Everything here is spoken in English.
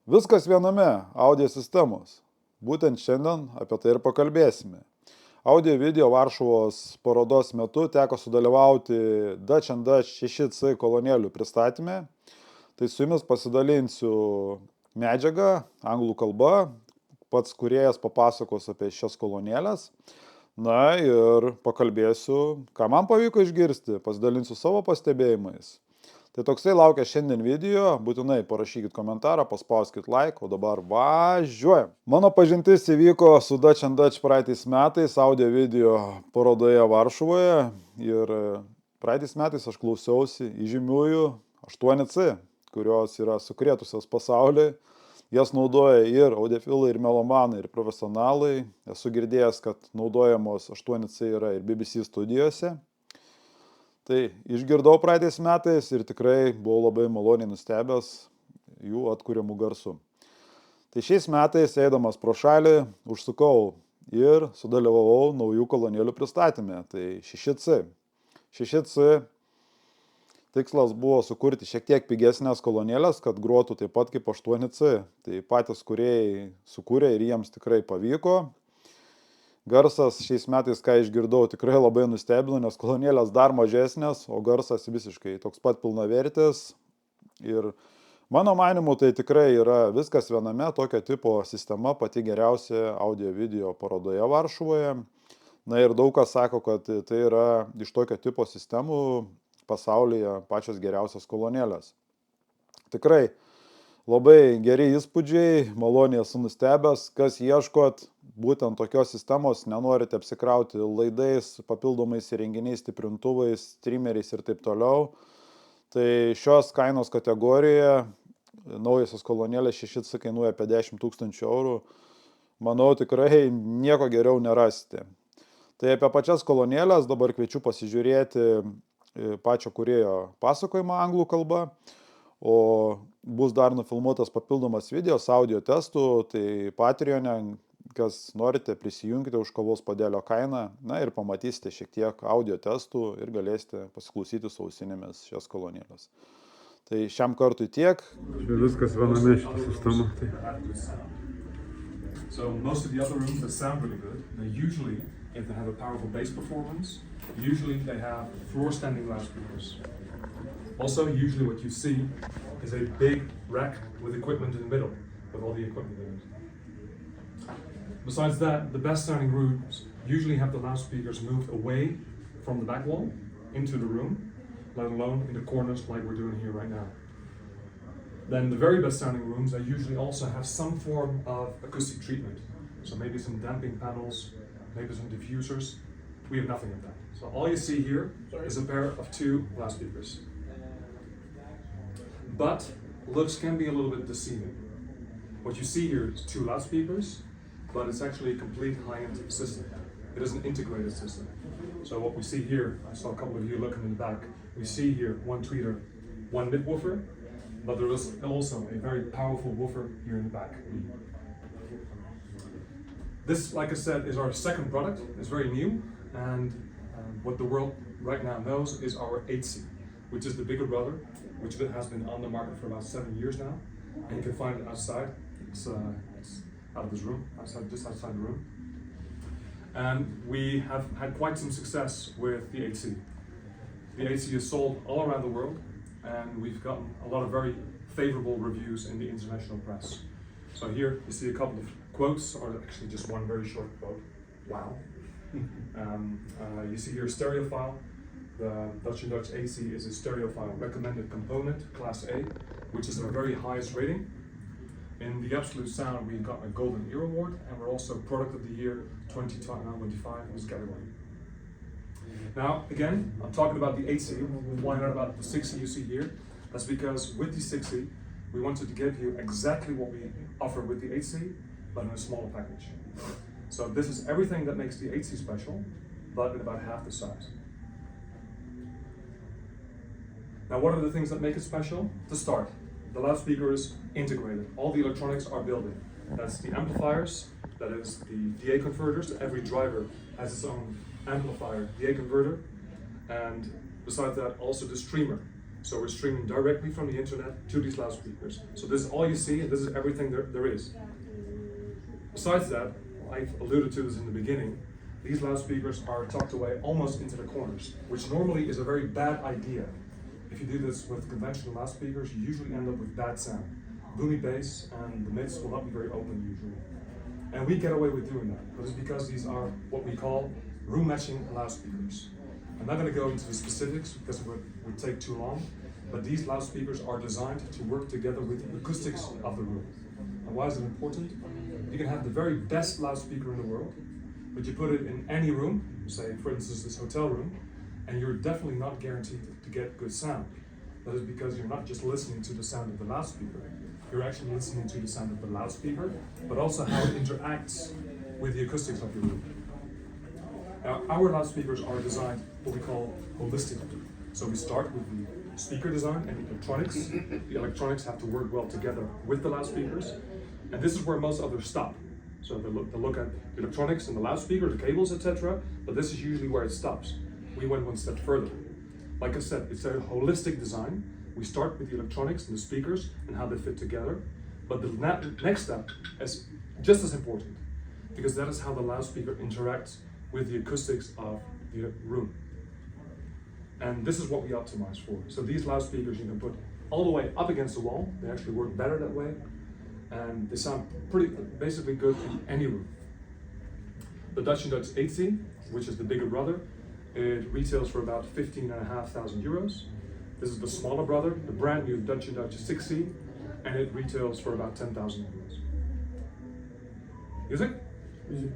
Viskas viename audio sistemos. Būtent šiandien apie tai ir pakalbėsime. Audio video Varšuvos parodos metu teko sudalyvauti Dutch&Dutch 6C kolonėlių pristatyme. Tai su jumis pasidalinsiu medžiagą anglų kalba. Pats kūrėjas papasakos apie šias kolonėlės. Na ir pakalbėsiu, ką man pavyko išgirsti, pasidalinsiu savo pastebėjimais. Tai toksai laukia šiandien video, būtinai parašykit komentarą, paspauskit like, o dabar važiuojam. Mano pažintis įvyko su Dutch&Dutch praeitais metais audio video parodoje Varšuvoje ir praeitais metais aš klausiausi įžymiųjų 8C, kurios yra sukrėtusios pasaulį. Jas naudoja ir audiofilai, ir melomanai, ir profesionalai. Esu girdėjęs, kad naudojamos 8C yra ir BBC studijose. Tai išgirdau praeitais metais ir tikrai buvau labai maloniai nustebęs jų atkuriamų garsų. Tai šiais metais, eidamas pro šalį, užsukau ir sudalyvavau naujų kolonėlių pristatyme. Tai 6C. 6C tikslas buvo sukurti šiek tiek pigesnės kolonėlės, kad grotų taip pat kaip 8C. Tai patys kūrėjai sukūrė ir jiems tikrai pavyko. Garsas šiais metais, ką išgirdau, tikrai labai nustebino, nes kolonėlės dar mažesnės, o garsas visiškai toks pat pilnavertis. Ir mano manymu, tai tikrai yra viskas viename tokio tipo sistema, pati geriausia audio video parodoje Varšuvoje. Na ir daug kas sako, kad tai yra iš tokio tipo sistemų pasaulyje pačios geriausios kolonėlės. Tikrai labai geri įspūdžiai, maloniai esu nustebęs, kas ieškot būtent tokios sistemos, nenorite apsikrauti laidais, papildomais įrenginiais, stiprintuvais, streameriais ir taip toliau. Tai šios kainos kategorijoje naujosios kolonėlės 6C kainuoja apie 10 000 eurų. Manau, tikrai nieko geriau nerasite. Tai apie pačias kolonėlės dabar kviečiu pasižiūrėti pačio kūrėjo pasakojimą anglų kalba. O bus dar nufilmuotas papildomas video su audio testu, tai Patreon'e, kas norite, prisijunkite už kavos puodelio kainą, na ir pamatysite šiek tiek audio testų ir galėsite pasiklausyti su ausinėmis šias kolonėlės. Tai šiam kartui tiek. Čia viskas viename šitą sistemą. So most of the other rooms that sound really good, they usually, if they have a powerful bass performance, usually they have floor-standing loudspeakers. Also, usually what you see is a big rack with equipment in the middle, with all the equipment in it. Besides that, the best sounding rooms usually have the loudspeakers moved away from the back wall into the room, let alone in the corners like we're doing here right now. Then the very best sounding rooms, they usually also have some form of acoustic treatment. So maybe some damping panels, maybe some diffusers. We have nothing of that. So all you see here is a pair of two loudspeakers. But looks can be a little bit deceiving. What you see here is two loudspeakers, but it's actually a complete high-end system. It is an integrated system. So what we see here, I saw a couple of you looking in the back, we see here one tweeter, one mid-woofer, but there is also a very powerful woofer here in the back. This, like I said, is our second product. It's very new, and what the world right now knows is our 8C, which is the bigger brother, which has been on the market for about 7 years now, and you can find it outside. It's out of this room, just outside the room. And we have had quite some success with the 8C. The 8C is sold all around the world, and we've gotten a lot of very favorable reviews in the international press. So here you see a couple of quotes, or actually just one very short quote. Wow. You see here stereophile. The Dutch&Dutch AC is a stereophile recommended component, class A, which is our very highest rating. In the absolute sound, we got a Golden Ear Award, and we're also Product of the Year 2025 with Gali. Now, again, I'm talking about the 8C. Why not about the 6C you see here? That's because with the 6C, we wanted to give you exactly what we offer with the 8C, but in a smaller package. So this is everything that makes the 8C special, but in about half the size. Now, what are the things that make it special? To start, the loudspeaker is integrated. All the electronics are built in. That's the amplifiers, that is the DA converters. Every driver has its own amplifier DA converter. And besides that, also the streamer. So we're streaming directly from the internet to these loudspeakers. So this is all you see, and this is everything there is. Besides that, I've alluded to this in the beginning, these loudspeakers are tucked away almost into the corners, which normally is a very bad idea. If you do this with conventional loudspeakers, you usually end up with bad sound. Boomy bass, and the mids will not be very open usually. And we get away with doing that, but it's because these are what we call room matching loudspeakers. I'm not going to go into the specifics because it would take too long, but these loudspeakers are designed to work together with the acoustics of the room. And why is it important? You can have the very best loudspeaker in the world, but you put it in any room, say for instance this hotel room, and you're definitely not guaranteed to get good sound. That is because you're not just listening to the sound of the loudspeaker, you're actually listening to the sound of the loudspeaker, but also how it interacts with the acoustics of your room. Now, our loudspeakers are designed what we call holistically. So we start with the speaker design and the electronics. The electronics have to work well together with the loudspeakers. And this is where most others stop. So they look at the electronics and the loudspeaker, the cables, etc. But this is usually where it stops. We went one step further. Like I said, it's a holistic design. We start with the electronics and the speakers and how they fit together. But the next step is just as important, because that is how the loudspeaker interacts with the acoustics of the room. And this is what we optimize for. So these loudspeakers you can put all the way up against the wall. They actually work better that way. And they sound basically good in any room. The Dutch&Dutch 8C, which is the bigger brother, it retails for about 15,500 euros. This is the smaller brother, the brand new Dutch&Dutch 6C, and it retails for about 10,000 euros. Music? Music.